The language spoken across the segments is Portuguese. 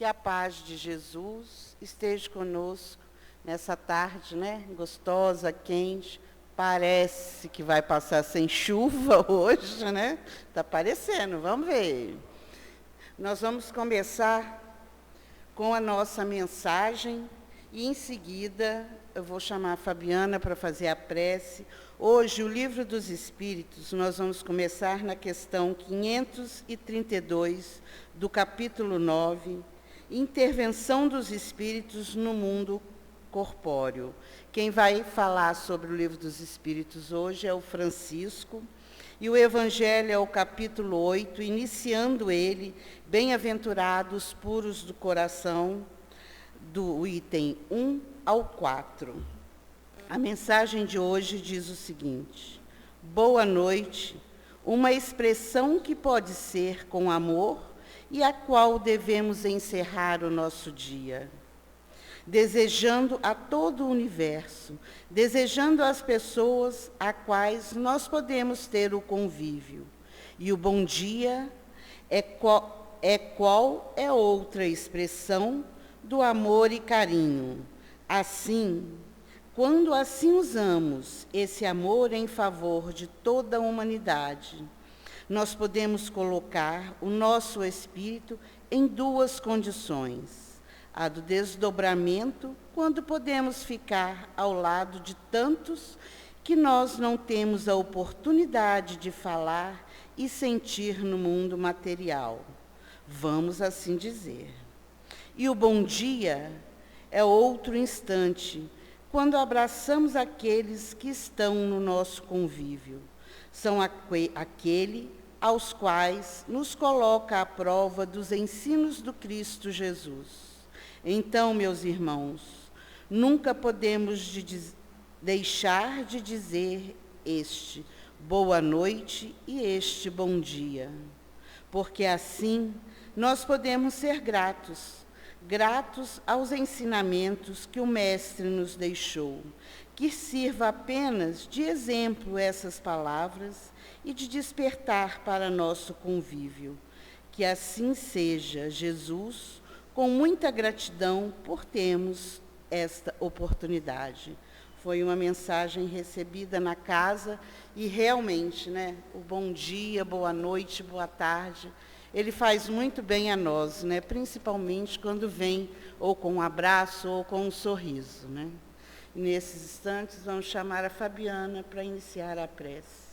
Que a paz de Jesus esteja conosco nessa tarde, né? Gostosa, quente. Parece que vai passar sem chuva hoje, né? Tá parecendo, vamos ver. Nós vamos começar com a nossa mensagem e, em seguida, eu vou chamar a Fabiana para fazer a prece. Hoje, o Livro dos Espíritos, nós vamos começar na questão 532 do capítulo 9, Intervenção dos Espíritos no Mundo Corpóreo. Quem vai falar sobre o Livro dos Espíritos hoje é o Francisco, e o Evangelho é o capítulo 8, iniciando ele, bem-aventurados puros do coração, do item 1 ao 4. A mensagem de hoje diz o seguinte: boa noite, uma expressão que pode ser com amor e a qual devemos encerrar o nosso dia. Desejando a todo o universo, desejando às pessoas a quais nós podemos ter o convívio. E o bom dia qual é outra expressão do amor e carinho. Assim, quando assim usamos esse amor em favor de toda a humanidade, nós podemos colocar o nosso espírito em duas condições: a do desdobramento, quando podemos ficar ao lado de tantos que nós não temos a oportunidade de falar e sentir no mundo material, vamos assim dizer. E o bom dia é outro instante, quando abraçamos aqueles que estão no nosso convívio. São aquele aos quais nos coloca à prova dos ensinos do Cristo Jesus. Então, meus irmãos, nunca podemos deixar de dizer este boa noite e este bom dia, porque assim nós podemos ser gratos aos ensinamentos que o Mestre nos deixou, que sirva apenas de exemplo essas palavras e de despertar para nosso convívio. Que assim seja, Jesus, com muita gratidão por termos esta oportunidade. Foi uma mensagem recebida na casa e realmente, né, o bom dia, boa noite, boa tarde, ele faz muito bem a nós, né, principalmente quando vem ou com um abraço ou com um sorriso, né. Nesses instantes, vamos chamar a Fabiana para iniciar a prece.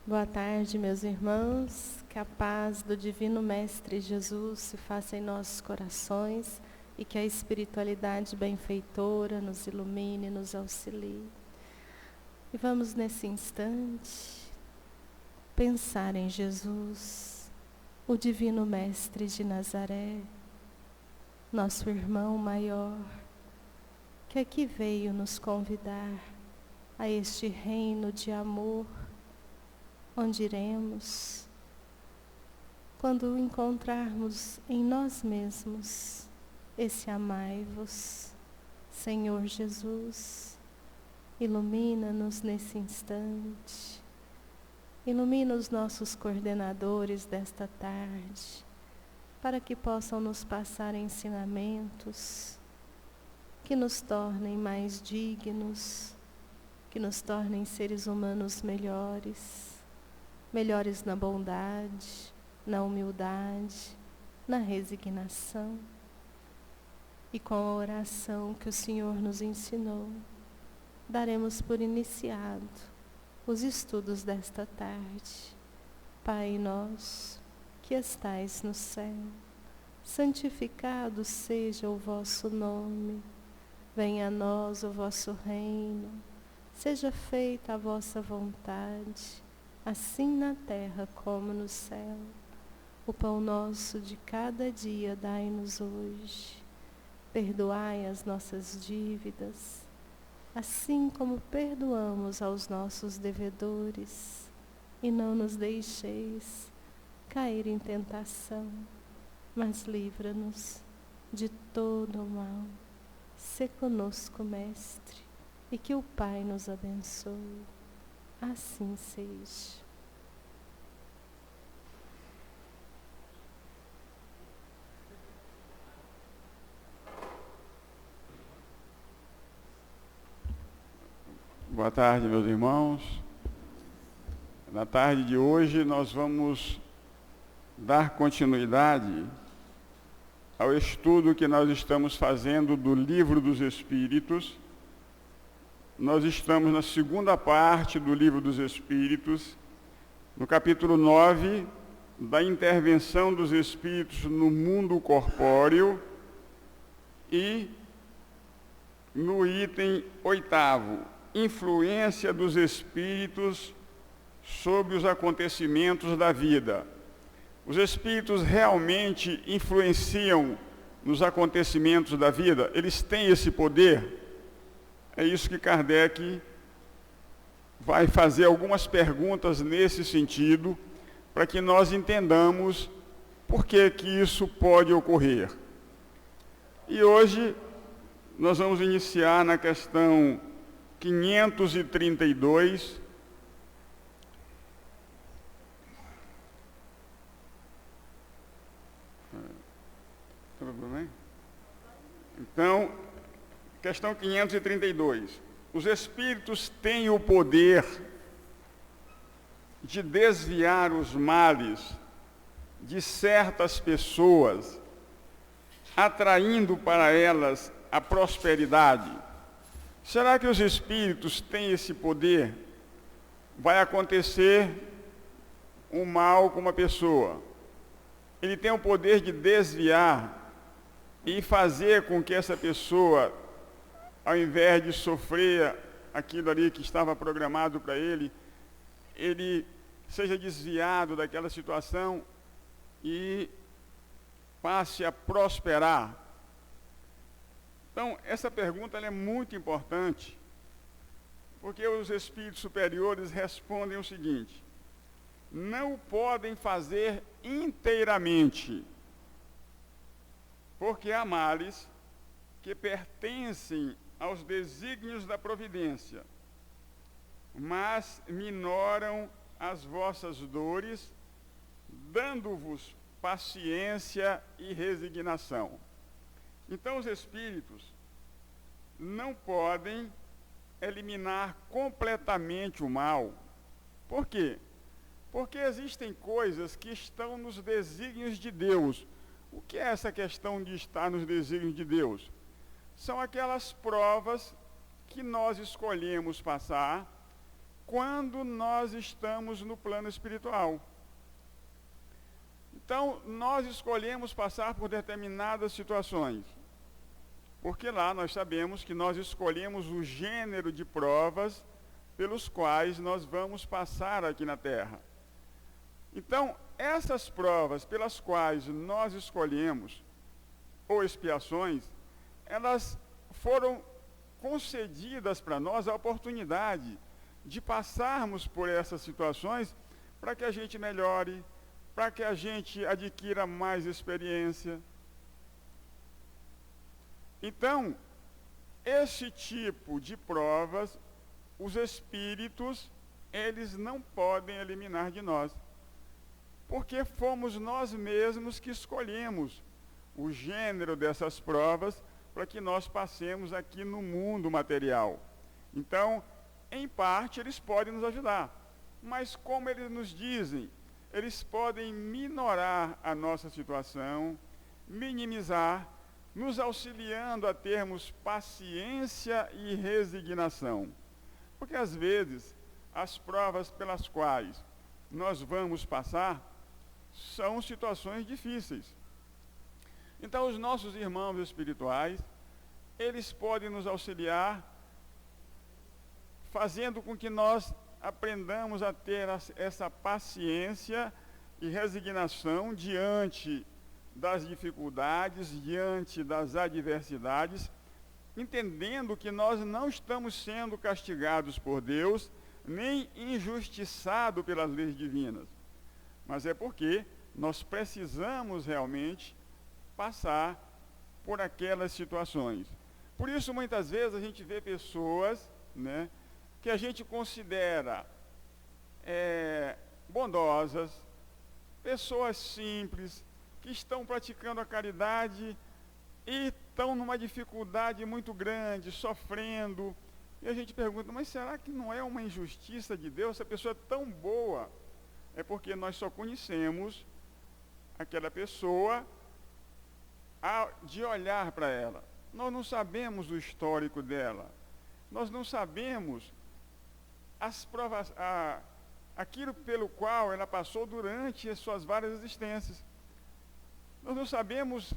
Boa tarde, meus irmãos. Que a paz do Divino Mestre Jesus se faça em nossos corações e que a espiritualidade benfeitora nos ilumine, nos auxilie. E vamos, nesse instante, pensar em Jesus, o Divino Mestre de Nazaré, nosso irmão maior, que aqui veio nos convidar a este reino de amor, onde iremos quando encontrarmos em nós mesmos esse amai-vos. Senhor Jesus, ilumina-nos nesse instante, ilumina os nossos coordenadores desta tarde, para que possam nos passar ensinamentos que nos tornem mais dignos, que nos tornem seres humanos melhores na bondade, na humildade, na resignação. E com a oração que o Senhor nos ensinou, daremos por iniciado os estudos desta tarde. Pai nosso, que estais no céu, santificado seja o vosso nome. Venha a nós o vosso reino. Seja feita a vossa vontade, assim na terra como no céu. O pão nosso de cada dia dai-nos hoje. Perdoai as nossas dívidas, assim como perdoamos aos nossos devedores. E não nos deixeis cair em tentação, mas livra-nos de todo o mal. Sê conosco, Mestre, e que o Pai nos abençoe. Assim seja. Boa tarde, meus irmãos. Na tarde de hoje nós vamos dar continuidade ao estudo que nós estamos fazendo do Livro dos Espíritos. Nós estamos na segunda parte do Livro dos Espíritos, no capítulo 9, da intervenção dos espíritos no mundo corpóreo, e no item 8º, influência dos espíritos sobre os acontecimentos da vida. Os espíritos realmente influenciam nos acontecimentos da vida? Eles têm esse poder? É isso que Kardec vai fazer algumas perguntas nesse sentido, para que nós entendamos por que isso pode ocorrer. E hoje nós vamos iniciar na questão 532. Então, questão 532. Os espíritos têm o poder de desviar os males de certas pessoas, atraindo para elas a prosperidade. Será que os espíritos têm esse poder? Vai acontecer um mal com uma pessoa. Ele tem o poder de desviar e fazer com que essa pessoa, ao invés de sofrer aquilo ali que estava programado para ele seja desviado daquela situação e passe a prosperar. Então, essa pergunta ela é muito importante, porque os espíritos superiores respondem o seguinte: não o podem fazer inteiramente, porque há males que pertencem aos desígnios da providência, mas minoram as vossas dores, dando-vos paciência e resignação. Então, os espíritos não podem eliminar completamente o mal. Por quê? Porque existem coisas que estão nos desígnios de Deus. O que é essa questão de estar nos desígnios de Deus? São aquelas provas que nós escolhemos passar quando nós estamos no plano espiritual. Então, nós escolhemos passar por determinadas situações, porque lá nós sabemos que nós escolhemos o gênero de provas pelos quais nós vamos passar aqui na Terra. Então, essas provas pelas quais nós escolhemos, ou expiações, elas foram concedidas para nós a oportunidade de passarmos por essas situações para que a gente melhore, para que a gente adquira mais experiência. Então, esse tipo de provas, os espíritos, eles não podem eliminar de nós, porque fomos nós mesmos que escolhemos o gênero dessas provas para que nós passemos aqui no mundo material. Então, em parte, eles podem nos ajudar, mas como eles nos dizem, eles podem minorar a nossa situação, minimizar, nos auxiliando a termos paciência e resignação. Porque às vezes as provas pelas quais nós vamos passar são situações difíceis. Então os nossos irmãos espirituais, eles podem nos auxiliar, fazendo com que nós aprendamos a ter essa paciência e resignação diante das dificuldades, diante das adversidades, entendendo que nós não estamos sendo castigados por Deus, nem injustiçados pelas leis divinas, mas é porque nós precisamos realmente passar por aquelas situações. Por isso, muitas vezes, a gente vê pessoas, né, que a gente considera bondosas, pessoas simples, que estão praticando a caridade e estão numa dificuldade muito grande, sofrendo, E a gente pergunta, mas será que não é uma injustiça de Deus? Essa pessoa é tão boa. É porque nós só conhecemos aquela pessoa de olhar para ela. Nós não sabemos o histórico dela. Nós não sabemos as provas, aquilo pelo qual ela passou durante as suas várias existências. Nós não sabemos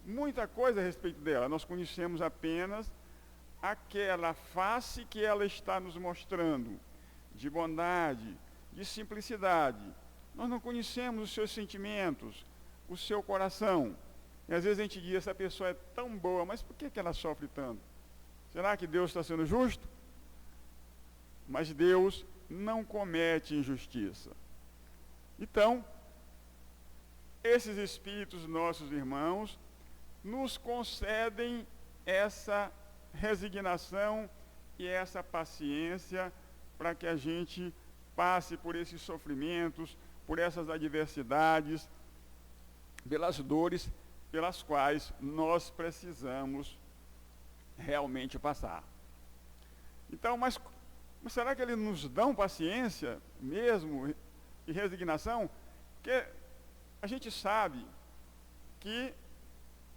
muita coisa a respeito dela. Nós conhecemos apenas aquela face que ela está nos mostrando, de bondade, de simplicidade. Nós não conhecemos os seus sentimentos, o seu coração. E às vezes a gente diz, essa pessoa é tão boa, mas por que ela sofre tanto? Será que Deus está sendo justo? Mas Deus não comete injustiça. Então, esses espíritos, nossos irmãos, nos concedem essa resignação e essa paciência para que a gente passe por esses sofrimentos, por essas adversidades, pelas dores pelas quais nós precisamos realmente passar. Então, mas será que eles nos dão paciência mesmo e resignação? Porque a gente sabe que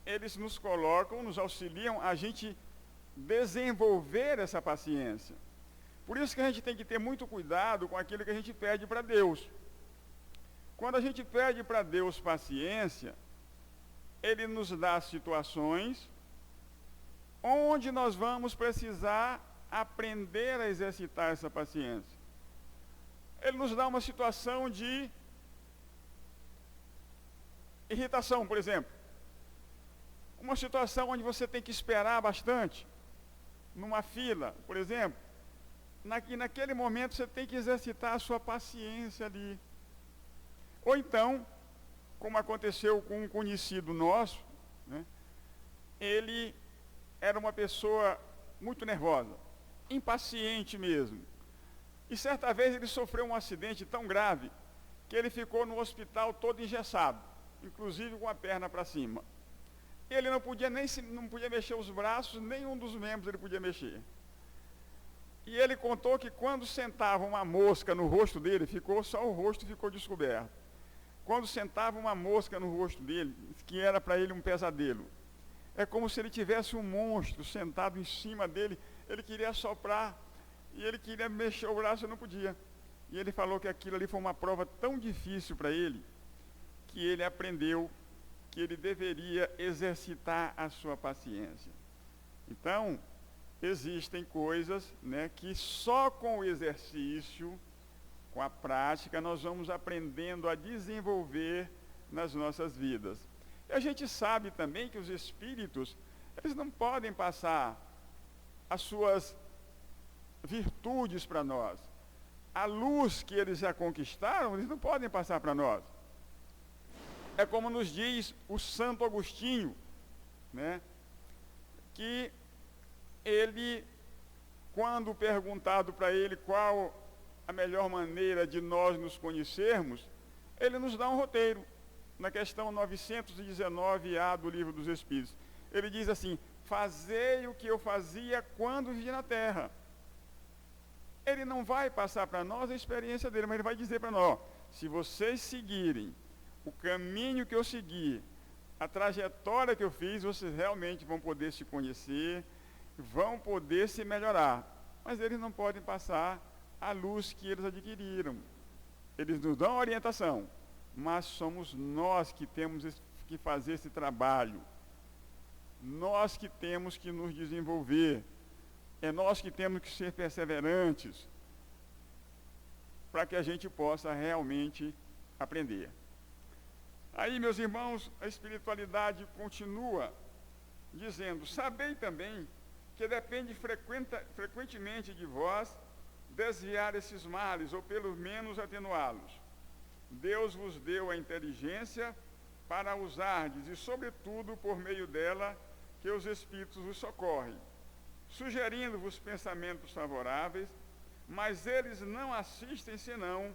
eles nos colocam, nos auxiliam a gente desenvolver essa paciência. Por isso que a gente tem que ter muito cuidado com aquilo que a gente pede para Deus. Quando a gente pede para Deus paciência, Ele nos dá situações onde nós vamos precisar aprender a exercitar essa paciência. Ele nos dá uma situação de irritação, por exemplo. Uma situação onde você tem que esperar bastante, numa fila, por exemplo. E naquele momento você tem que exercitar a sua paciência ali. Ou então, como aconteceu com um conhecido nosso, né, ele era uma pessoa muito nervosa, impaciente mesmo. E certa vez ele sofreu um acidente tão grave que ele ficou no hospital todo engessado, inclusive com a perna para cima. Ele não podia mexer os braços, nenhum dos membros ele podia mexer. E ele contou que quando sentava uma mosca no rosto dele, só o rosto ficou descoberto. Quando sentava uma mosca no rosto dele, que era para ele um pesadelo, é como se ele tivesse um monstro sentado em cima dele. Ele queria assoprar e ele queria mexer o braço e não podia. E ele falou que aquilo ali foi uma prova tão difícil para ele, que ele aprendeu que ele deveria exercitar a sua paciência. Então, existem coisas, né, que só com o exercício, com a prática, nós vamos aprendendo a desenvolver nas nossas vidas. E a gente sabe também que os espíritos, eles não podem passar as suas virtudes para nós. A luz que eles já conquistaram, eles não podem passar para nós. É como nos diz o Santo Agostinho, né, que ele, quando perguntado para ele qual a melhor maneira de nós nos conhecermos, ele nos dá um roteiro, na questão 919A do Livro dos Espíritos. Ele diz assim: fazei o que eu fazia quando vivi na Terra. Ele não vai passar para nós a experiência dele, mas ele vai dizer para nós: se vocês seguirem o caminho que eu segui, a trajetória que eu fiz, vocês realmente vão poder se conhecer, vão poder se melhorar. Mas eles não podem passar a luz que eles adquiriram. Eles nos dão orientação, mas somos nós que temos que fazer esse trabalho. Nós que temos que nos desenvolver. É nós que temos que ser perseverantes para que a gente possa realmente aprender. Aí, meus irmãos, a espiritualidade continua dizendo: sabei também que depende frequentemente de vós desviar esses males, ou pelo menos atenuá-los. Deus vos deu a inteligência para usardes, e sobretudo por meio dela que os espíritos vos socorrem, sugerindo-vos pensamentos favoráveis, mas eles não assistem senão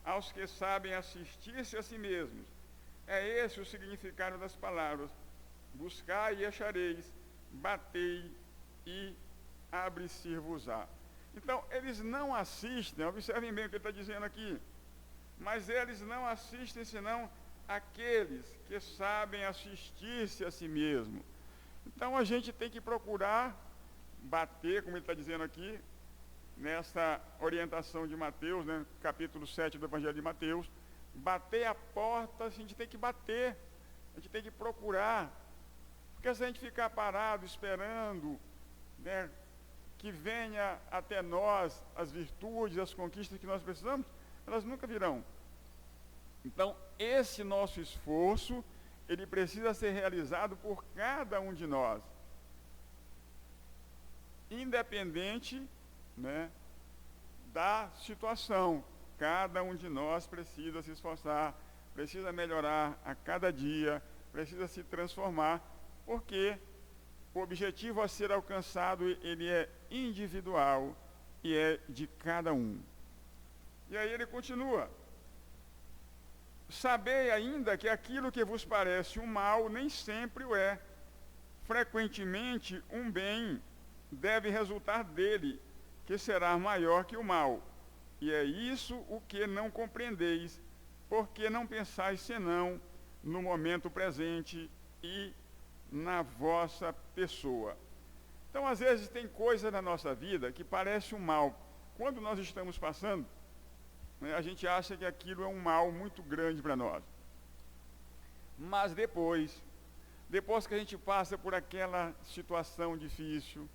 aos que sabem assistir-se a si mesmos. É esse o significado das palavras: buscai e achareis, batei e abre-se-vos-á. Então, eles não assistem, observem bem o que ele está dizendo aqui, mas eles não assistem senão aqueles que sabem assistir-se a si mesmo. Então, a gente tem que procurar bater, como ele está dizendo aqui, nessa orientação de Mateus, né, capítulo 7 do Evangelho de Mateus, bater a porta, a gente tem que bater, a gente tem que procurar, porque se a gente ficar parado esperando, né, que venha até nós as virtudes, as conquistas que nós precisamos, elas nunca virão. Então, esse nosso esforço, ele precisa ser realizado por cada um de nós, independente, né, da situação. Cada um de nós precisa se esforçar, precisa melhorar a cada dia, precisa se transformar, porque o objetivo a ser alcançado, ele é individual e é de cada um. E aí ele continua: sabei ainda que aquilo que vos parece um mal, nem sempre o é. Frequentemente um bem deve resultar dele, que será maior que o mal. E é isso o que não compreendeis, porque não pensais senão no momento presente e na vossa pessoa. Então, às vezes, tem coisa na nossa vida que parece um mal. Quando nós estamos passando, né, a gente acha que aquilo é um mal muito grande para nós. Mas depois que a gente passa por aquela situação difícil,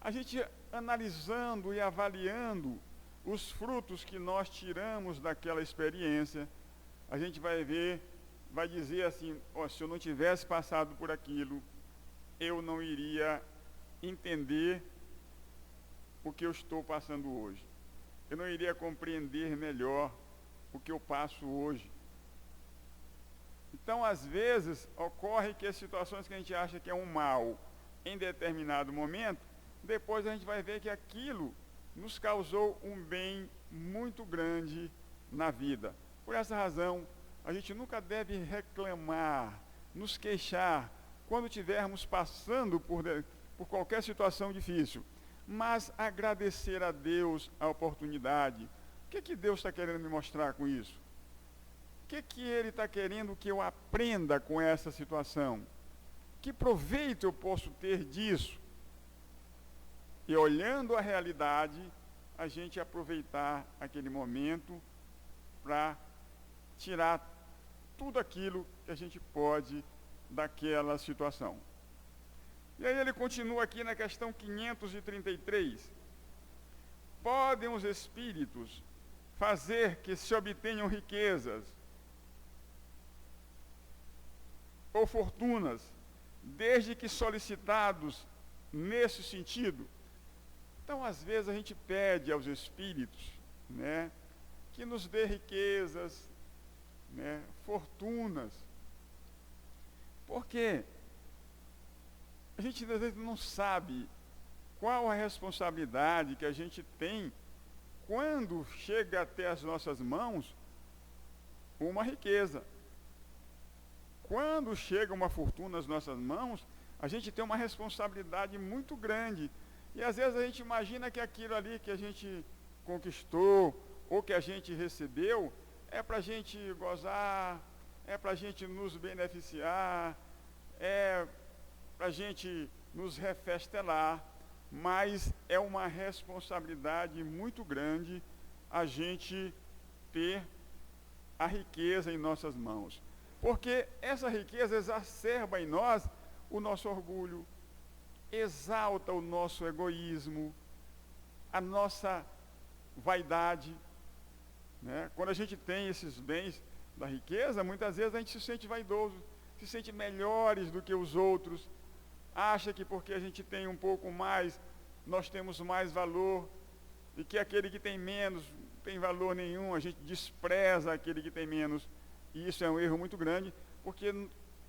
a gente analisando e avaliando os frutos que nós tiramos daquela experiência, a gente vai ver, vai dizer assim: se eu não tivesse passado por aquilo, eu não iria entender o que eu estou passando hoje. Eu não iria compreender melhor o que eu passo hoje. Então, às vezes, ocorre que as situações que a gente acha que é um mal em determinado momento, depois a gente vai ver que aquilo nos causou um bem muito grande na vida. Por essa razão, a gente nunca deve reclamar, nos queixar, quando estivermos passando por qualquer situação difícil, mas agradecer a Deus a oportunidade. O que Deus está querendo me mostrar com isso? O que Ele está querendo que eu aprenda com essa situação? Que proveito eu posso ter disso? E olhando a realidade, a gente aproveitar aquele momento para tirar tudo aquilo que a gente pode daquela situação. E aí ele continua aqui na questão 533. Podem os espíritos fazer que se obtenham riquezas ou fortunas, desde que solicitados nesse sentido? Então, às vezes, a gente pede aos espíritos, né, que nos dê riquezas, né, fortunas. Por quê? A gente, às vezes, não sabe qual a responsabilidade que a gente tem quando chega até as nossas mãos uma riqueza. Quando chega uma fortuna nas nossas mãos, a gente tem uma responsabilidade muito grande. E às vezes a gente imagina que aquilo ali que a gente conquistou ou que a gente recebeu é para a gente gozar, é para a gente nos beneficiar, é para a gente nos refestelar, mas é uma responsabilidade muito grande a gente ter a riqueza em nossas mãos. Porque essa riqueza exacerba em nós o nosso orgulho, exalta o nosso egoísmo, a nossa vaidade, né? Quando a gente tem esses bens da riqueza, muitas vezes a gente se sente vaidoso, se sente melhores do que os outros, acha que porque a gente tem um pouco mais, nós temos mais valor, e que aquele que tem menos não tem valor nenhum, a gente despreza aquele que tem menos. E isso é um erro muito grande, porque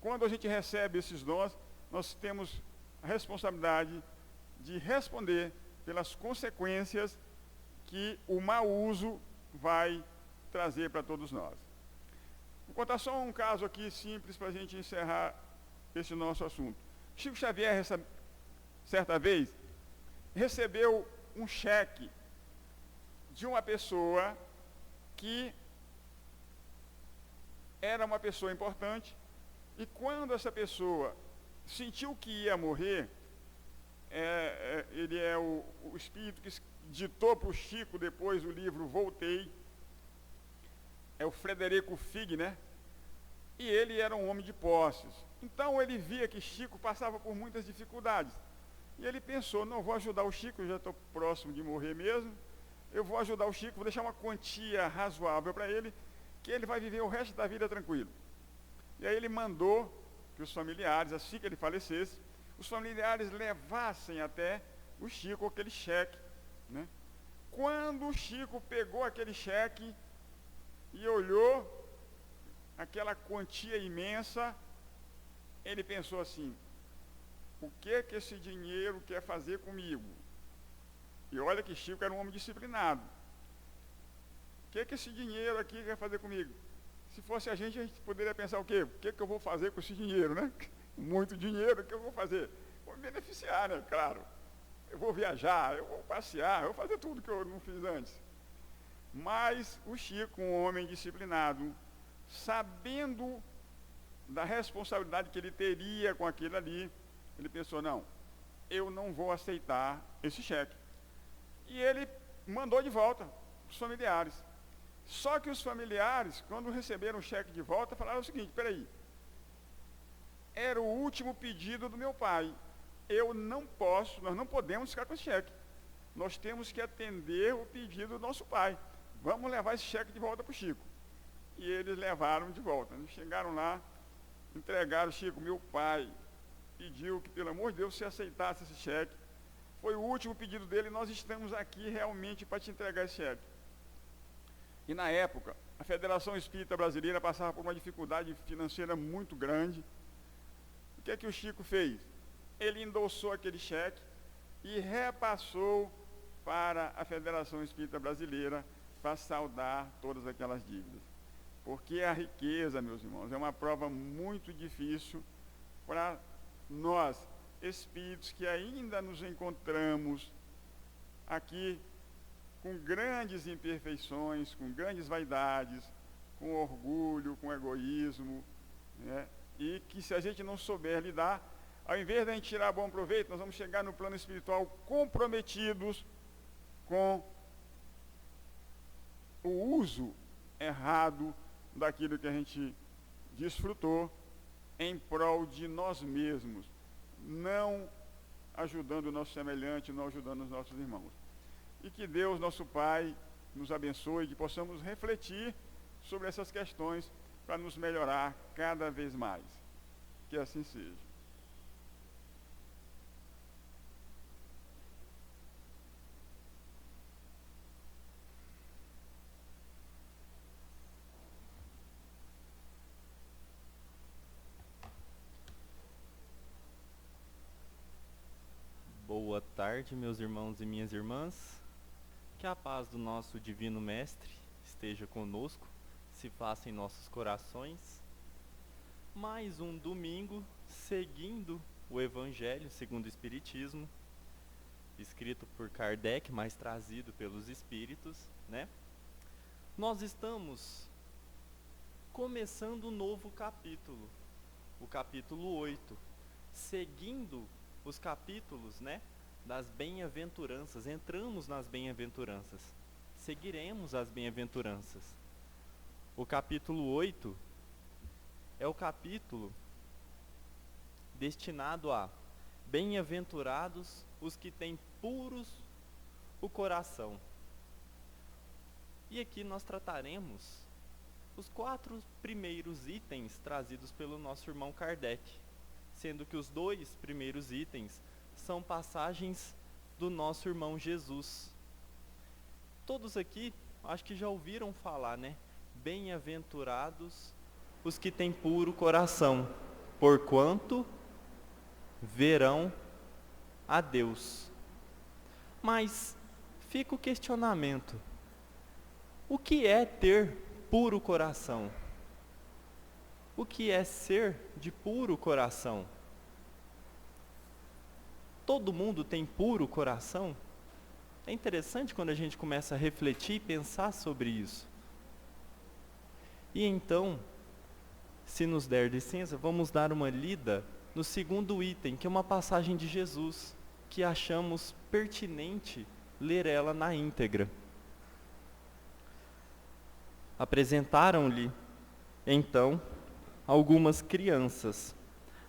quando a gente recebe esses dons, nós temos a responsabilidade de responder pelas consequências que o mau uso vai trazer para todos nós. Vou contar só um caso aqui simples para a gente encerrar esse nosso assunto. Chico Xavier, certa vez, recebeu um cheque de uma pessoa que era uma pessoa importante, e quando essa pessoa sentiu que ia morrer, ele é o espírito que ditou para o Chico depois o livro Voltei, é o Frederico Fig, né? E ele era um homem de posses. Então ele via que Chico passava por muitas dificuldades. E ele pensou, não, vou ajudar o Chico, eu já estou próximo de morrer mesmo, eu vou ajudar o Chico, vou deixar uma quantia razoável para ele, que ele vai viver o resto da vida tranquilo. E aí ele mandou que os familiares, assim que ele falecesse, os familiares levassem até o Chico aquele cheque, né? Quando o Chico pegou aquele cheque e olhou aquela quantia imensa, ele pensou assim, o que esse dinheiro quer fazer comigo? E olha que Chico era um homem disciplinado. O que esse dinheiro aqui quer fazer comigo? Se fosse a gente poderia pensar o quê? O que eu vou fazer com esse dinheiro, né? Muito dinheiro, o que eu vou fazer? Vou me beneficiar, né? Claro. Eu vou viajar, eu vou passear, eu vou fazer tudo que eu não fiz antes. Mas o Chico, um homem disciplinado, sabendo da responsabilidade que ele teria com aquilo ali, ele pensou, não, eu não vou aceitar esse cheque. E ele mandou de volta os familiares. Só que os familiares, quando receberam o cheque de volta, falaram o seguinte, peraí, era o último pedido do meu pai, nós não podemos ficar com esse cheque, nós temos que atender o pedido do nosso pai, vamos levar esse cheque de volta para o Chico. E eles levaram de volta, eles chegaram lá, entregaram, Chico, meu pai pediu que, pelo amor de Deus, você aceitasse esse cheque, foi o último pedido dele, nós estamos aqui realmente para te entregar esse cheque. E na época, a Federação Espírita Brasileira passava por uma dificuldade financeira muito grande. O que é que o Chico fez? Ele endossou aquele cheque e repassou para a Federação Espírita Brasileira para saldar todas aquelas dívidas. Porque a riqueza, meus irmãos, é uma prova muito difícil para nós, espíritos que ainda nos encontramos aqui com grandes imperfeições, com grandes vaidades, com orgulho, com egoísmo, né? E que se a gente não souber lidar, ao invés de a gente tirar bom proveito, nós vamos chegar no plano espiritual comprometidos com o uso errado daquilo que a gente desfrutou em prol de nós mesmos, não ajudando o nosso semelhante, não ajudando os nossos irmãos. E que Deus, nosso Pai, nos abençoe, que possamos refletir sobre essas questões para nos melhorar cada vez mais. Que assim seja. Boa tarde, meus irmãos e minhas irmãs. Que a paz do nosso Divino Mestre esteja conosco, se faça em nossos corações. Mais um domingo seguindo o Evangelho segundo o Espiritismo, escrito por Kardec, mas trazido pelos Espíritos, né? Nós estamos começando um novo capítulo, o capítulo 8, seguindo os capítulos, né, das bem-aventuranças. Entramos nas bem-aventuranças, seguiremos as bem-aventuranças. O capítulo 8 é o capítulo destinado a bem-aventurados os que têm puros o coração. E aqui nós trataremos os 4 primeiros itens trazidos pelo nosso irmão Kardec, sendo que os 2 primeiros itens são passagens do nosso irmão Jesus. Todos aqui, acho que já ouviram falar, né? Bem-aventurados os que têm puro coração, porquanto verão a Deus. Mas fica o questionamento: o que é ter puro coração? O que é ser de puro coração? todo mundo tem puro coração? É interessante quando a gente começa a refletir e pensar sobre isso. E então, se nos der licença, vamos dar uma lida no segundo item, que é uma passagem de Jesus, que achamos pertinente ler ela na íntegra. Apresentaram-lhe, então, algumas crianças,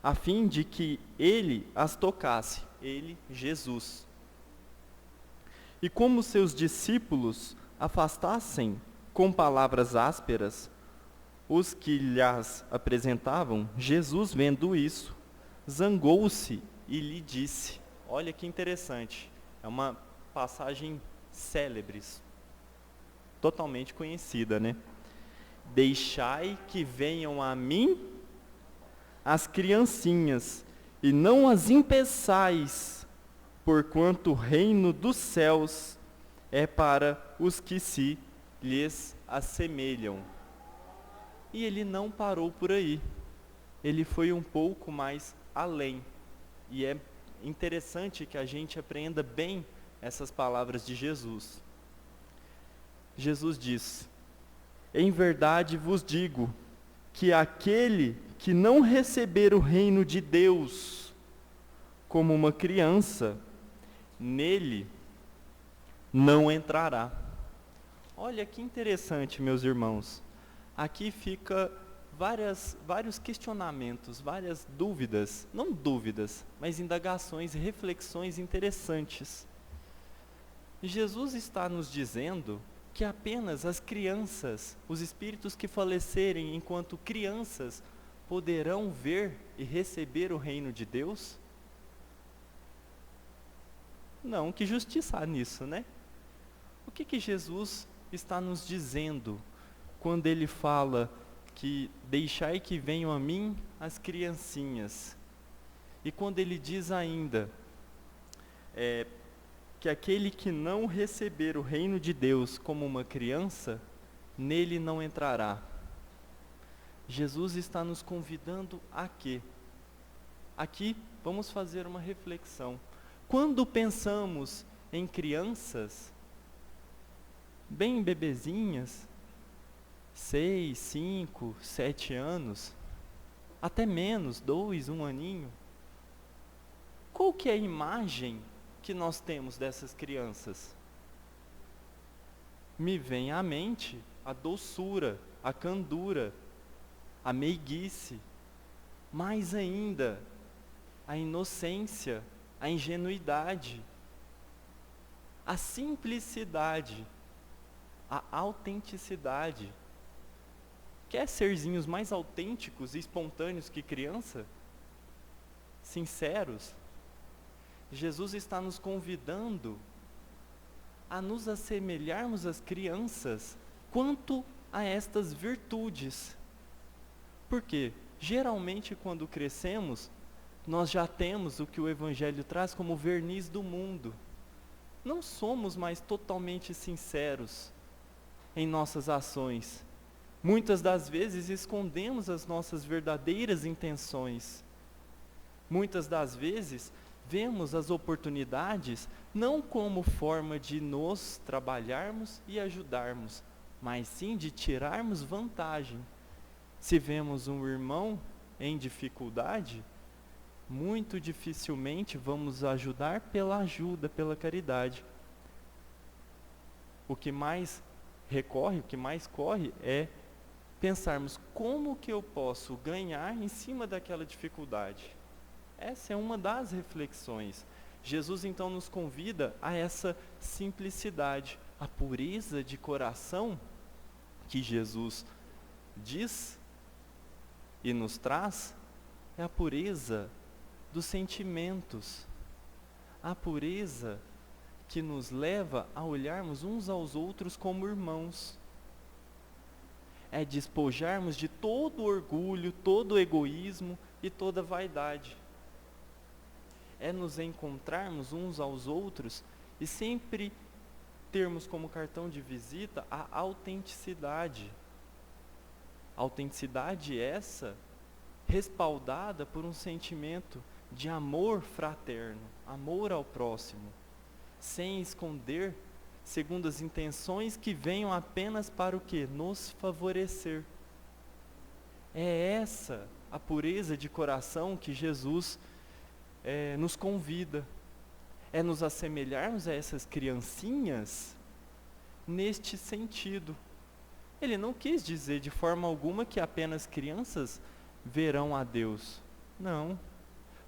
a fim de que ele as tocasse, ele, Jesus. E como seus discípulos afastassem com palavras ásperas os que lhes apresentavam, Jesus, vendo isso, zangou-se e lhe disse, olha que interessante, é uma passagem célebre, totalmente conhecida, né? Deixai que venham a mim as criancinhas, e não as impeçais, porquanto o reino dos céus é para os que se lhes assemelham. E ele não parou por aí. Ele foi um pouco mais além. E é interessante que a gente aprenda bem essas palavras de Jesus. Jesus diz: em verdade vos digo que aquele que não receber o reino de Deus como uma criança, nele não entrará. Olha que interessante, meus irmãos. Aqui fica vários questionamentos, várias dúvidas, não dúvidas, mas indagações e reflexões interessantes. Jesus está nos dizendo que apenas as crianças, os espíritos que falecerem enquanto crianças, poderão ver e receber o reino de Deus? Não, que justiça há nisso, né? O que Jesus está nos dizendo quando ele fala que deixai que venham a mim as criancinhas? E quando ele diz ainda que aquele que não receber o reino de Deus como uma criança, nele não entrará. Jesus está nos convidando a quê? Aqui vamos fazer uma reflexão. Quando pensamos em crianças, bem bebezinhas, 6, 5, 7 anos, até menos, 2, 1 aninho, qual que é a imagem que nós temos dessas crianças? Me vem à mente a doçura, a candura, a meiguice, mais ainda, a inocência, a ingenuidade, a simplicidade, a autenticidade. Quer serzinhos mais autênticos e espontâneos que criança? Sinceros? Jesus está nos convidando a nos assemelharmos às crianças quanto a estas virtudes. Porque, geralmente, quando crescemos, nós já temos o que o Evangelho traz como verniz do mundo. Não somos mais totalmente sinceros em nossas ações. Muitas das vezes escondemos as nossas verdadeiras intenções. Muitas das vezes vemos as oportunidades não como forma de nos trabalharmos e ajudarmos, mas sim de tirarmos vantagem. Se vemos um irmão em dificuldade, muito dificilmente vamos ajudar pela ajuda, pela caridade. O que mais recorre, o que mais corre é pensarmos como que eu posso ganhar em cima daquela dificuldade. Essa é uma das reflexões. Jesus então nos convida a essa simplicidade, a pureza de coração que Jesus diz e nos traz, é a pureza dos sentimentos, a pureza que nos leva a olharmos uns aos outros como irmãos. É despojarmos de todo orgulho, todo egoísmo e toda vaidade. É nos encontrarmos uns aos outros e sempre termos como cartão de visita a autenticidade. Autenticidade essa respaldada por um sentimento de amor fraterno, amor ao próximo, sem esconder, segundo as intenções que venham apenas para o quê? Nos favorecer. É essa a pureza de coração que Jesus nos convida. É nos assemelharmos a essas criancinhas neste sentido. Ele não quis dizer de forma alguma que apenas crianças verão a Deus. Não.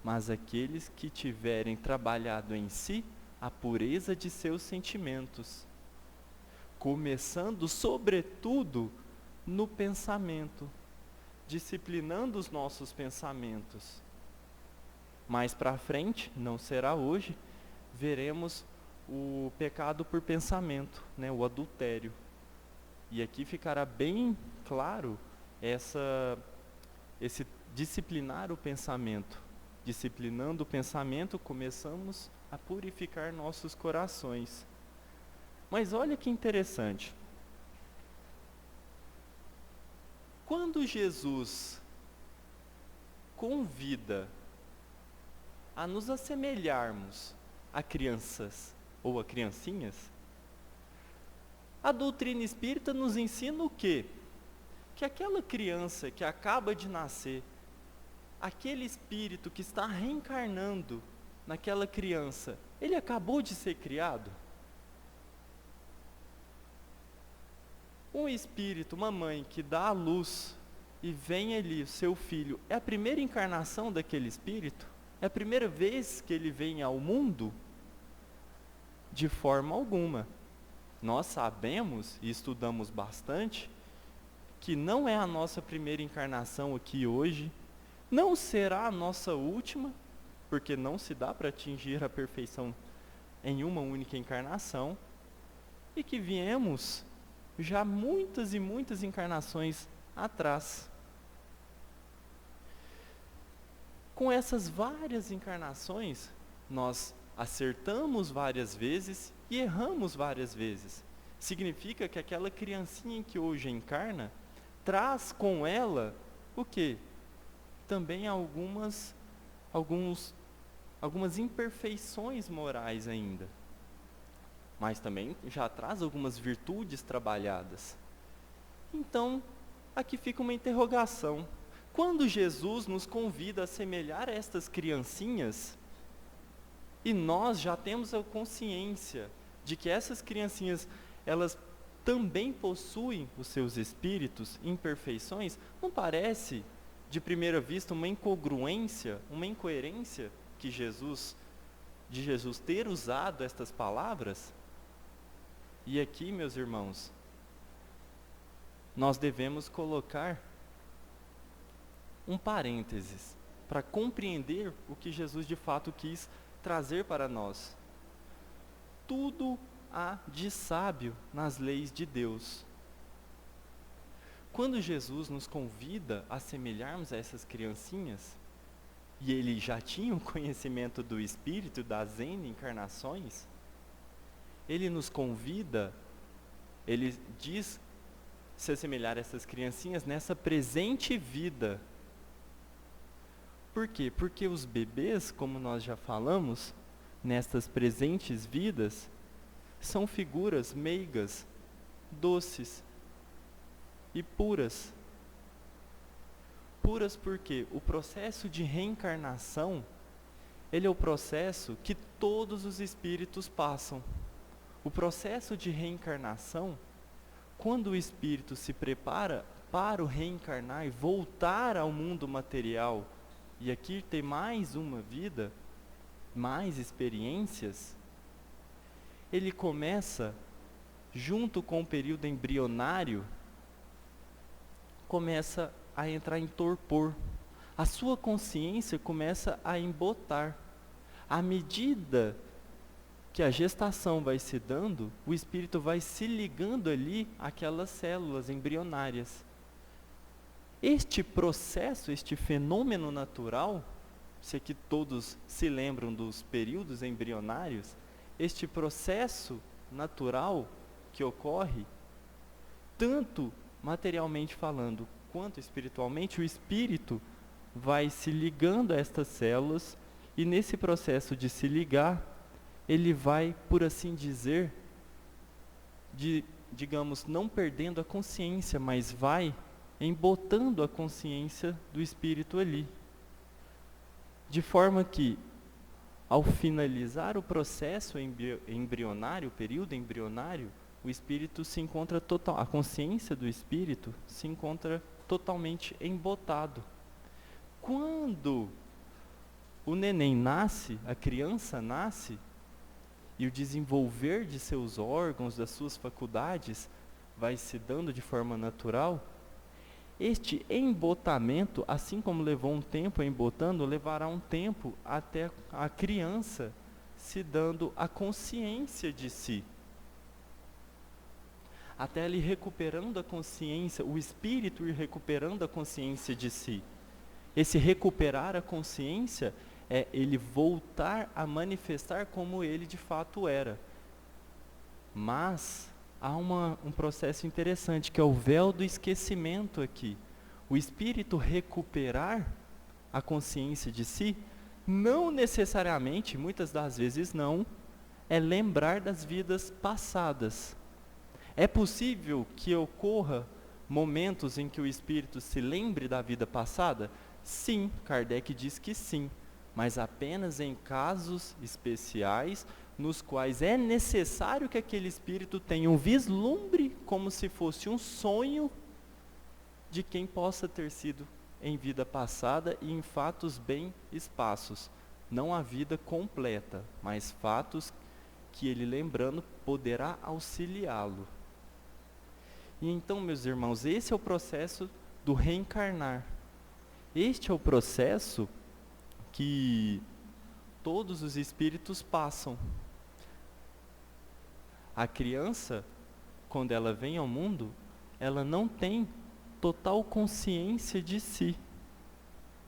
Mas aqueles que tiverem trabalhado em si a pureza de seus sentimentos, começando sobretudo no pensamento, disciplinando os nossos pensamentos. Mais para frente, não será hoje, veremos o pecado por pensamento, né, o adultério. E aqui ficará bem claro esse disciplinar o pensamento. Disciplinando o pensamento, começamos a purificar nossos corações. Mas olha que interessante. Quando Jesus convida a nos assemelharmos a crianças ou a criancinhas, a doutrina espírita nos ensina o quê? Que aquela criança que acaba de nascer, aquele espírito que está reencarnando naquela criança, ele acabou de ser criado? Um espírito, uma mãe que dá à luz e vem ali o seu filho, é a primeira encarnação daquele espírito? É a primeira vez que ele vem ao mundo? De forma alguma. Nós sabemos e estudamos bastante que não é a nossa primeira encarnação aqui hoje, não será a nossa última, porque não se dá para atingir a perfeição em uma única encarnação, e que viemos já muitas e muitas encarnações atrás. Com essas várias encarnações, nós acertamos várias vezes e erramos várias vezes. Significa que aquela criancinha que hoje encarna, traz com ela o quê? Também algumas imperfeições morais ainda. Mas também já traz algumas virtudes trabalhadas. Então, aqui fica uma interrogação. Quando Jesus nos convida a semelhar a estas criancinhas, e nós já temos a consciência de que essas criancinhas, elas também possuem os seus espíritos, imperfeições, não parece, de primeira vista, uma incongruência, uma incoerência de Jesus ter usado estas palavras? E aqui, meus irmãos, nós devemos colocar um parênteses para compreender o que Jesus de fato quis trazer para nós. Tudo há de sábio nas leis de Deus. Quando Jesus nos convida a semelharmos a essas criancinhas, e ele já tinha o conhecimento do Espírito, das N encarnações, ele nos convida, ele diz se assemelhar a essas criancinhas nessa presente vida. Por quê? Porque os bebês, como nós já falamos, nestas presentes vidas, são figuras meigas, doces e puras. Puras porque o processo de reencarnação, ele é o processo que todos os espíritos passam. O processo de reencarnação, quando o espírito se prepara para o reencarnar e voltar ao mundo material, e aqui ter mais uma vida, mais experiências, ele começa, junto com o período embrionário, começa a entrar em torpor. A sua consciência começa a embotar. À medida que a gestação vai se dando, o espírito vai se ligando ali àquelas células embrionárias. Este processo, este fenômeno natural, se aqui todos se lembram dos períodos embrionários, este processo natural que ocorre, tanto materialmente falando quanto espiritualmente, o espírito vai se ligando a estas células E nesse processo de se ligar, ele vai, por assim dizer, digamos, não perdendo a consciência, mas vai embotando a consciência do espírito ali. De forma que, ao finalizar o processo embrionário, o período embrionário, o espírito se encontra a consciência do espírito se encontra totalmente embotado. Quando o neném nasce, a criança nasce, e o desenvolver de seus órgãos, das suas faculdades, vai se dando de forma natural, este embotamento, assim como levou um tempo embotando, levará um tempo até a criança se dando a consciência de si. Até ele recuperando a consciência, o espírito ir recuperando a consciência de si. Esse recuperar a consciência é ele voltar a manifestar como ele de fato era. Mas há um processo interessante, que é o véu do esquecimento aqui. O espírito recuperar a consciência de si, não necessariamente, muitas das vezes não, é lembrar das vidas passadas. É possível que ocorra momentos em que o espírito se lembre da vida passada? Sim, Kardec diz que sim, mas apenas em casos especiais, nos quais é necessário que aquele espírito tenha um vislumbre, como se fosse um sonho, de quem possa ter sido em vida passada e em fatos bem esparsos. Não a vida completa, mas fatos que ele, lembrando, poderá auxiliá-lo. E então, meus irmãos, esse é o processo do reencarnar. Este é o processo que todos os espíritos passam. A criança, quando ela vem ao mundo, ela não tem total consciência de si.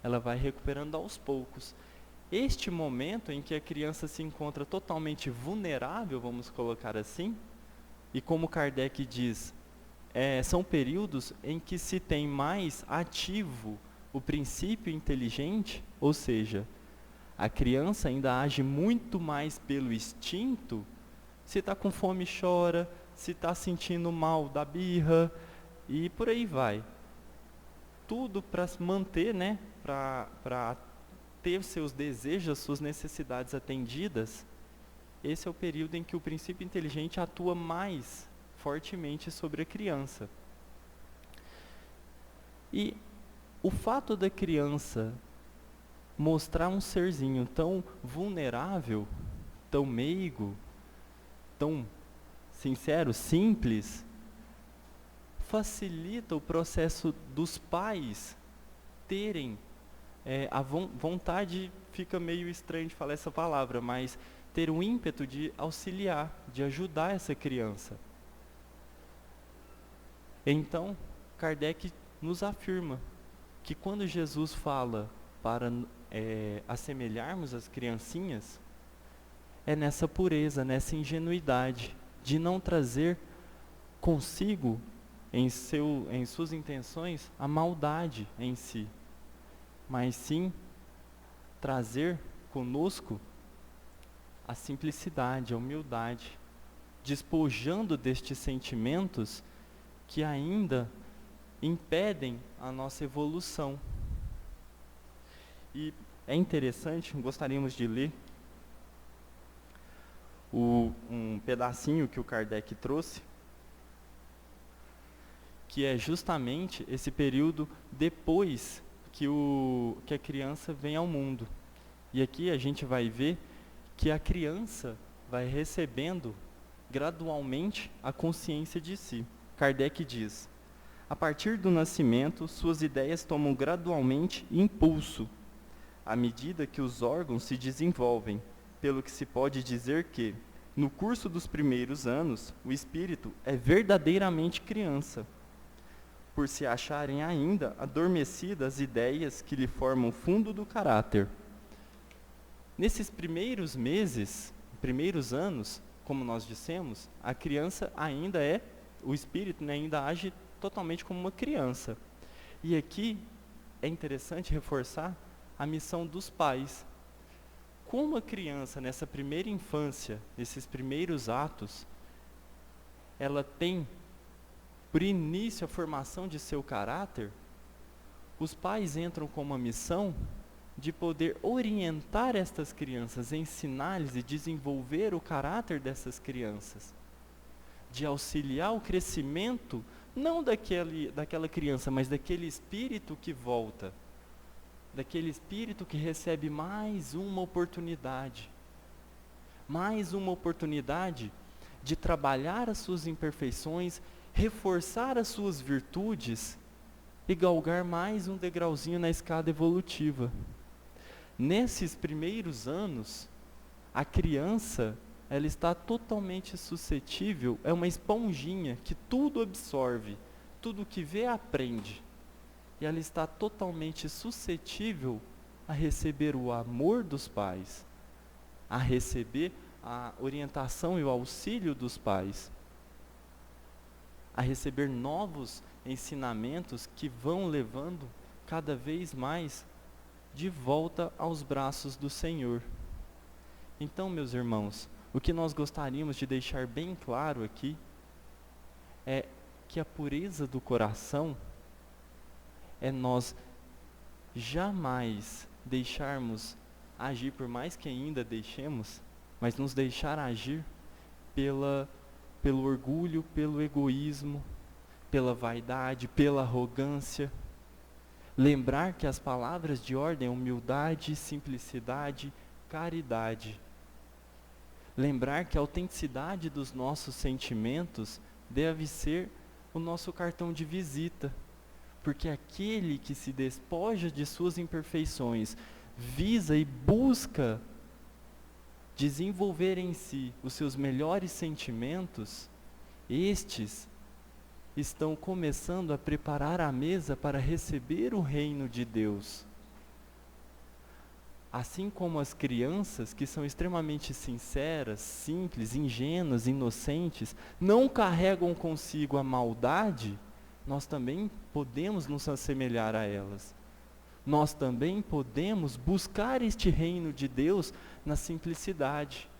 Ela vai recuperando aos poucos. Este momento em que a criança se encontra totalmente vulnerável, vamos colocar assim, e como Kardec diz, são períodos em que se tem mais ativo o princípio inteligente, ou seja, a criança ainda age muito mais pelo instinto. Se está com fome, chora. Se está sentindo mal, dá birra. E por aí vai. Tudo para se manter, né? Para ter seus desejos, suas necessidades atendidas. Esse é o período em que o princípio inteligente atua mais fortemente sobre a criança. E o fato da criança mostrar um serzinho tão vulnerável, tão meigo, tão sincero, simples, facilita o processo dos pais terem a vontade, fica meio estranho de falar essa palavra, mas ter um ímpeto de auxiliar, de ajudar essa criança. Então, Kardec nos afirma que quando Jesus fala para assemelharmos as criancinhas, é nessa pureza, nessa ingenuidade, de não trazer consigo, em suas intenções, a maldade em si, mas sim trazer conosco a simplicidade, a humildade, despojando destes sentimentos que ainda impedem a nossa evolução. E é interessante, gostaríamos de ler um pedacinho que o Kardec trouxe, que é justamente esse período depois que a criança vem ao mundo. E aqui a gente vai ver que a criança vai recebendo gradualmente a consciência de si. Kardec diz: a partir do nascimento, suas ideias tomam gradualmente impulso, à medida que os órgãos se desenvolvem, pelo que se pode dizer que, no curso dos primeiros anos, o espírito é verdadeiramente criança, por se acharem ainda adormecidas as ideias que lhe formam o fundo do caráter. Nesses primeiros meses, primeiros anos, como nós dissemos, a criança ainda o espírito, né, ainda age totalmente como uma criança. E aqui é interessante reforçar a missão dos pais. como a criança, nessa primeira infância, nesses primeiros atos, ela tem, por início, a formação de seu caráter, os pais entram com uma missão de poder orientar estas crianças, ensinar-lhes e desenvolver o caráter dessas crianças, de auxiliar o crescimento, não daquela criança, mas daquele espírito que volta, daquele espírito que recebe mais uma oportunidade de trabalhar as suas imperfeições, reforçar as suas virtudes e galgar mais um degrauzinho na escada evolutiva. Nesses primeiros anos, a criança, ela está totalmente suscetível, é uma esponjinha que tudo absorve, tudo que vê aprende. E ela está totalmente suscetível a receber o amor dos pais, a receber a orientação e o auxílio dos pais, a receber novos ensinamentos que vão levando cada vez mais de volta aos braços do Senhor. Então, meus irmãos, o que nós gostaríamos de deixar bem claro aqui é que a pureza do coração é nós jamais deixarmos agir, por mais que ainda deixemos, mas nos deixar agir pelo orgulho, pelo egoísmo, pela vaidade, pela arrogância. Lembrar que as palavras de ordem é humildade, simplicidade, caridade. Lembrar que a autenticidade dos nossos sentimentos deve ser o nosso cartão de visita. Porque aquele que se despoja de suas imperfeições, visa e busca desenvolver em si os seus melhores sentimentos, estes estão começando a preparar a mesa para receber o reino de Deus. Assim como as crianças, que são extremamente sinceras, simples, ingênuas, inocentes, não carregam consigo a maldade, nós também podemos nos assemelhar a elas. Nós também podemos buscar este reino de Deus na simplicidade.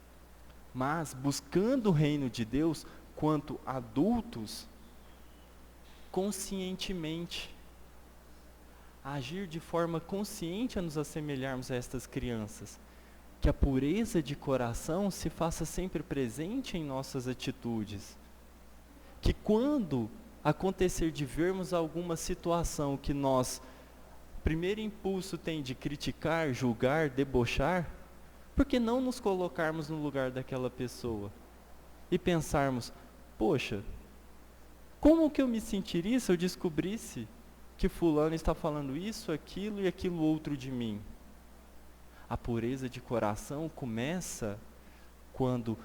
Mas, buscando o reino de Deus, quanto adultos, conscientemente, agir de forma consciente a nos assemelharmos a estas crianças. Que a pureza de coração se faça sempre presente em nossas atitudes. Que quando acontecer de vermos alguma situação que nós, primeiro impulso tem de criticar, julgar, debochar, por que não nos colocarmos no lugar daquela pessoa e pensarmos, poxa, como que eu me sentiria se eu descobrisse que fulano está falando isso, aquilo e aquilo outro de mim? A pureza de coração começa quando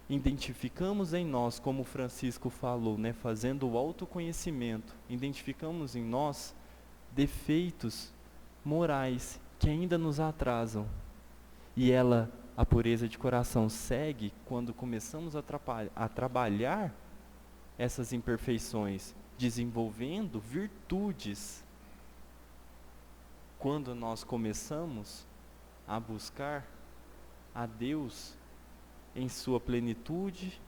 identificamos em nós, como Francisco falou, fazendo o autoconhecimento, identificamos em nós defeitos morais que ainda nos atrasam. E a pureza de coração segue quando começamos a trabalhar essas imperfeições, desenvolvendo virtudes. Quando nós começamos a buscar a Deus em sua plenitude,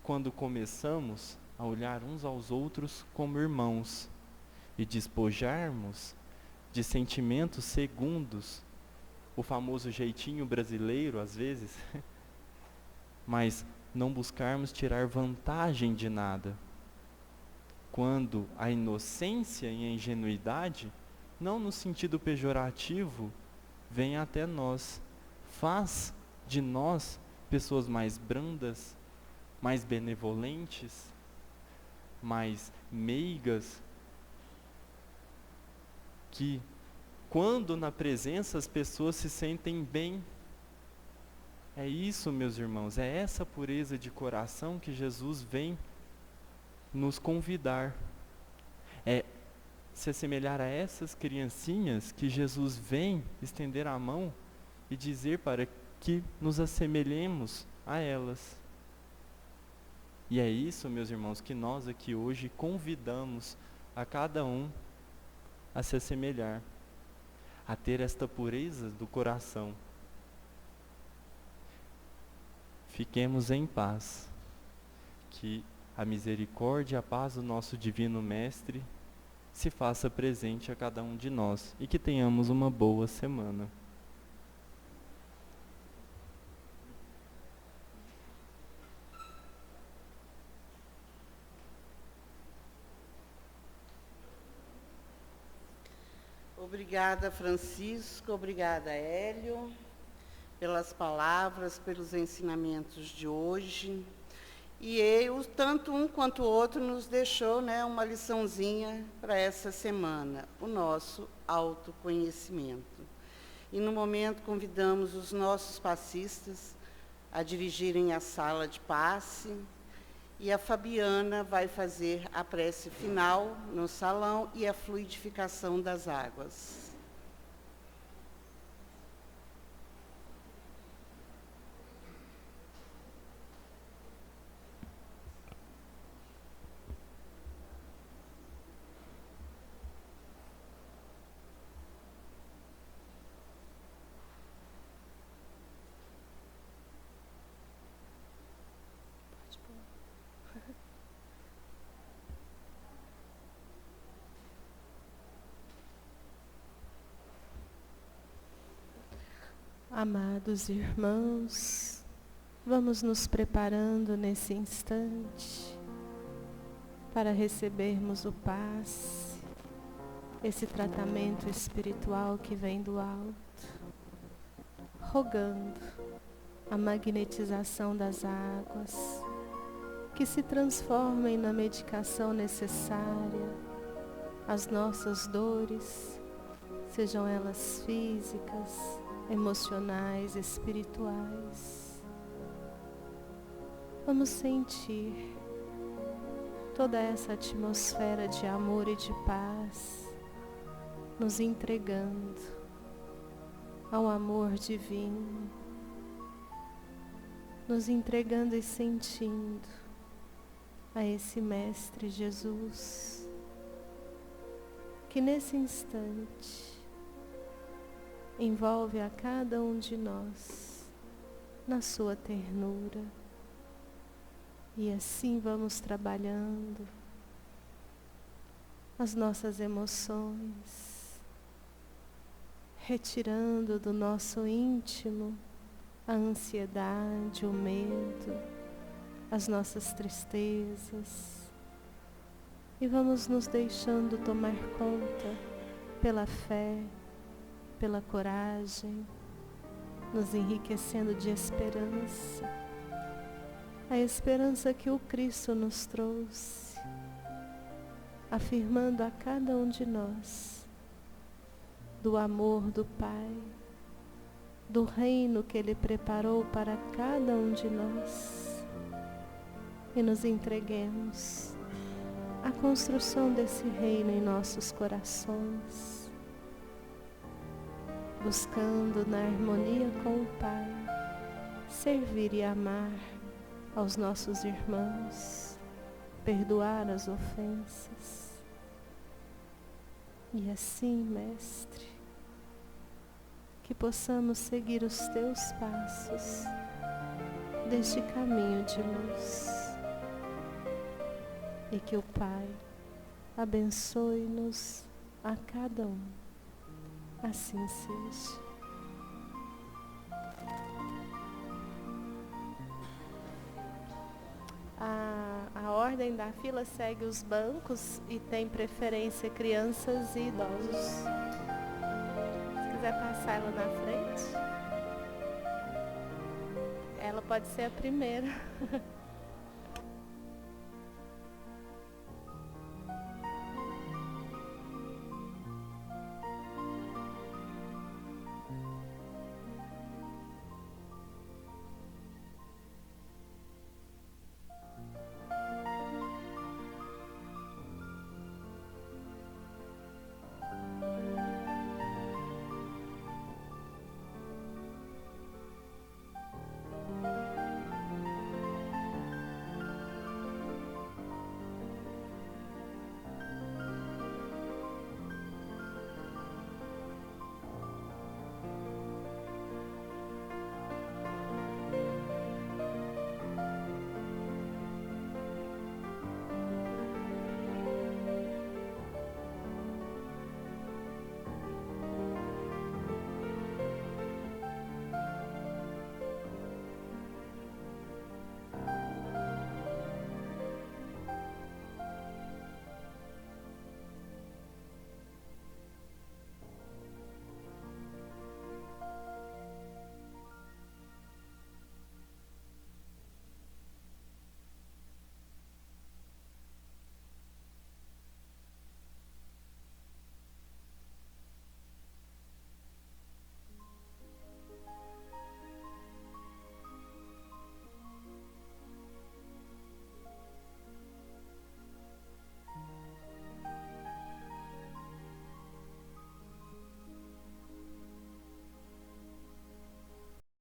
quando começamos a olhar uns aos outros como irmãos e despojarmos de sentimentos segundos, o famoso jeitinho brasileiro às vezes, mas não buscarmos tirar vantagem de nada. Quando a inocência e a ingenuidade, não no sentido pejorativo, vem até nós, faz de nós pessoas mais brandas, mais benevolentes, mais meigas, que quando na presença as pessoas se sentem bem. É isso, meus irmãos, é essa pureza de coração que Jesus vem nos convidar. É se assemelhar a essas criancinhas que Jesus vem estender a mão e dizer para que nos assemelhemos a elas. E é isso, meus irmãos, que nós aqui hoje convidamos a cada um a se assemelhar, a ter esta pureza do coração, Fiquemos em paz. Que a misericórdia e a paz do nosso Divino Mestre se faça presente a cada um de nós e que tenhamos uma boa semana. Obrigada, Francisco, obrigada, Hélio, pelas palavras, pelos ensinamentos de hoje. E eu, tanto um quanto o outro, nos deixou, né, uma liçãozinha para essa semana, o nosso autoconhecimento. E no momento convidamos os nossos passistas a dirigirem a sala de passe, e a Fabiana vai fazer a prece final no salão e a fluidificação das águas. Amados irmãos, vamos nos preparando nesse instante para recebermos o passe, esse tratamento espiritual que vem do alto, rogando a magnetização das águas, que se transformem na medicação necessária, as nossas dores, sejam elas físicas, emocionais, espirituais. Vamos sentir toda essa atmosfera de amor e de paz, nos entregando ao amor divino, nos entregando e sentindo a esse Mestre Jesus, que nesse instante envolve a cada um de nós na sua ternura. E assim vamos trabalhando as nossas emoções, retirando do nosso íntimo a ansiedade, o medo, as nossas tristezas. E vamos nos deixando tomar conta pela fé, pela coragem, nos enriquecendo de esperança, a esperança que o Cristo nos trouxe, afirmando a cada um de nós do amor do Pai, do reino que Ele preparou para cada um de nós, e nos entreguemos à construção desse reino em nossos corações, buscando na harmonia com o Pai, servir e amar aos nossos irmãos, perdoar as ofensas. E assim, Mestre, que possamos seguir os Teus passos deste caminho de luz, e que o Pai abençoe-nos a cada um. Assim seja. A ordem da fila segue os bancos e tem preferência crianças e idosos. Se quiser passar ela na frente, ela pode ser a primeira.